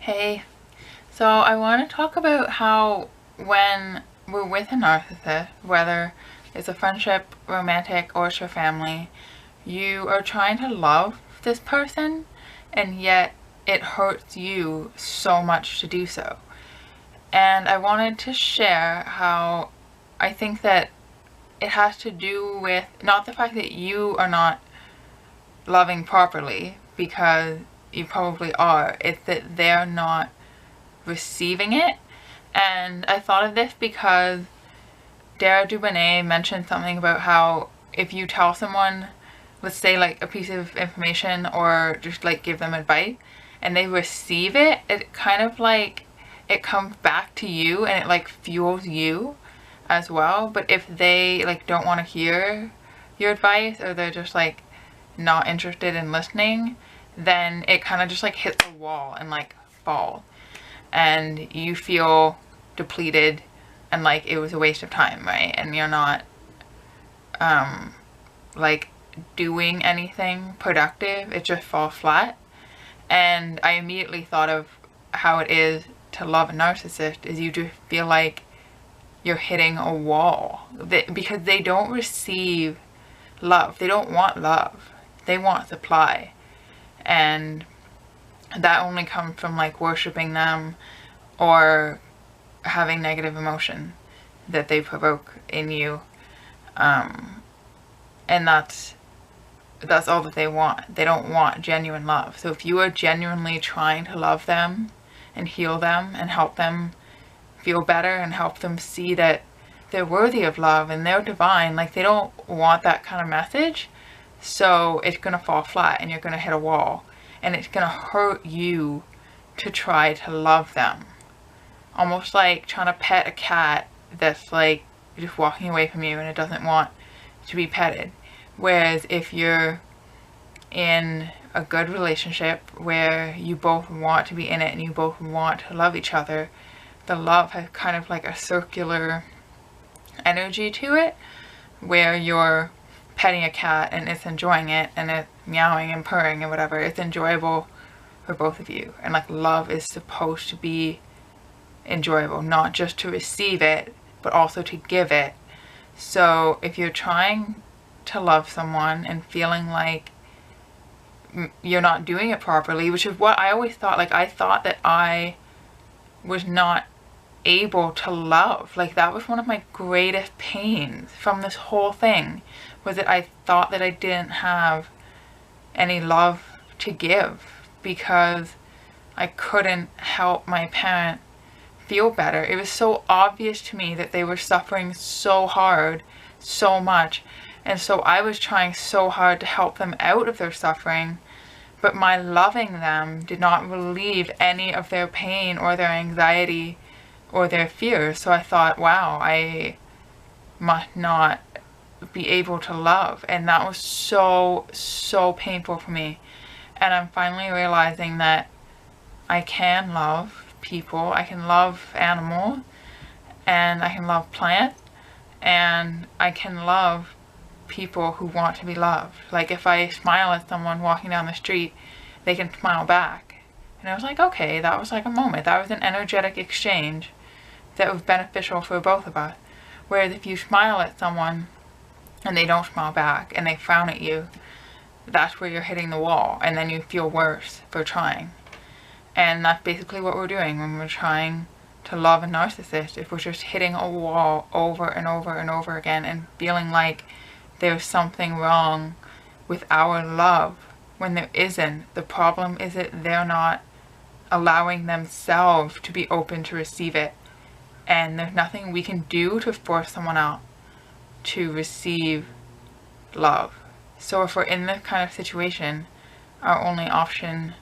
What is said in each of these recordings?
Hey, so I want to talk about how when we're with a narcissist, whether it's a friendship, romantic, or it's your family, you are trying to love this person and yet it hurts you so much to do so. And I wanted to share how I think that it has to do with not the fact that you are not loving properly, because you probably are, it's that they're not receiving it. And I thought of this because Dara Dubonnet mentioned something about how if you tell someone, let's say like a piece of information or just like give them advice, and they receive it, it kind of like it comes back to you and it like fuels you as well. But if they like don't want to hear your advice, or they're just like not interested in listening, then it kind of just like hits a wall and like falls, and you feel depleted and like it was a waste of time, right? And you're not like doing anything productive. It just falls flat. And I immediately thought of how it is to love a narcissist, is you just feel like you're hitting a wall because they don't receive love. They don't want love, they want supply. And that only comes from like worshiping them or having negative emotion that they provoke in you. And that's all that they want. They don't want genuine love. So if you are genuinely trying to love them and heal them and help them feel better and help them see that they're worthy of love and they're divine, like they don't want that kind of message. So it's gonna fall flat and you're gonna hit a wall, and it's gonna hurt you to try to love them. Almost like trying to pet a cat that's like just walking away from you and it doesn't want to be petted. Whereas if you're in a good relationship where you both want to be in it and you both want to love each other, the love has kind of like a circular energy to it, where you're petting a cat and it's enjoying it and it's meowing and purring and whatever. It's enjoyable for both of you. And like love is supposed to be enjoyable, not just to receive it but also to give it. So if you're trying to love someone and feeling like you're not doing it properly, which is what I always thought, like I thought that I was not able to love. Like that was one of my greatest pains from this whole thing, was that I thought that I didn't have any love to give because I couldn't help my parent feel better. It was so obvious to me that they were suffering so hard, so much, and so I was trying so hard to help them out of their suffering, but my loving them did not relieve any of their pain or their anxiety or their fears. So I thought, wow, I must not be able to love. And that was so painful for me. And I'm finally realizing that I can love people, I can love animals, and I can love plants, and I can love people who want to be loved. Like if I smile at someone walking down the street, they can smile back. And I was like, okay, that was like a moment. That was an energetic exchange that was beneficial for both of us. Whereas if you smile at someone and they don't smile back and they frown at you, that's where you're hitting the wall, and then you feel worse for trying. And that's basically what we're doing when we're trying to love a narcissist. If we're just hitting a wall over and over and over again and feeling like there's something wrong with our love when there isn't. The problem is that they're not allowing themselves to be open to receive it. And there's nothing we can do to force someone else to receive love. So if we're in this kind of situation, our only option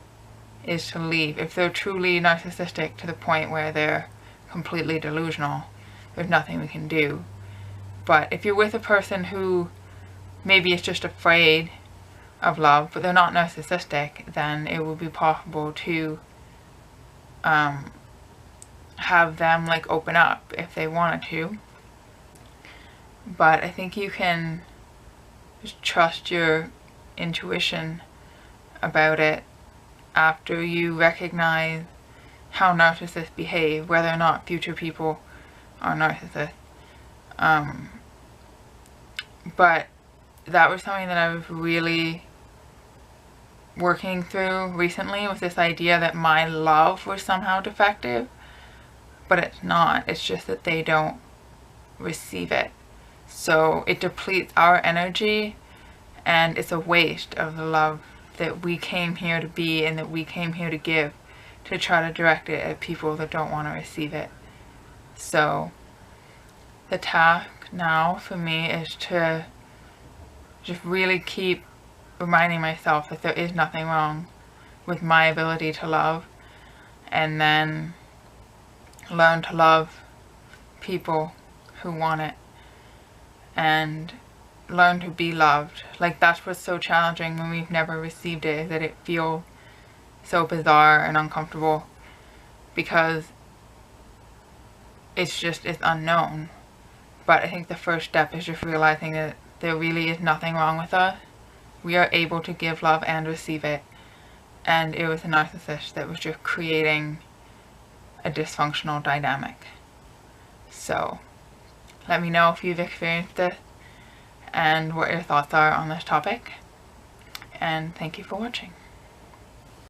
is to leave. If they're truly narcissistic to the point where they're completely delusional, there's nothing we can do. But if you're with a person who maybe is just afraid of love, but they're not narcissistic, then it will be possible to have them like open up if they wanted to. But I think you can just trust your intuition about it after you recognize how narcissists behave, whether or not future people are narcissists. But that was something that I was really working through recently, with this idea that my love was somehow defective. But it's not. It's just that they don't receive it. So it depletes our energy, and it's a waste of the love that we came here to be and that we came here to give, to try to direct it at people that don't want to receive it. So the task now for me is to just really keep reminding myself that there is nothing wrong with my ability to love, and then learn to love people who want it, and learn to be loved. Like, that's what's so challenging when we've never received it, is that it feels so bizarre and uncomfortable, because it's unknown. But I think the first step is just realizing that there really is nothing wrong with us. We are able to give love and receive it, and it was a narcissist that was just creating a dysfunctional dynamic. So let me know if you've experienced this and what your thoughts are on this topic, and thank you for watching.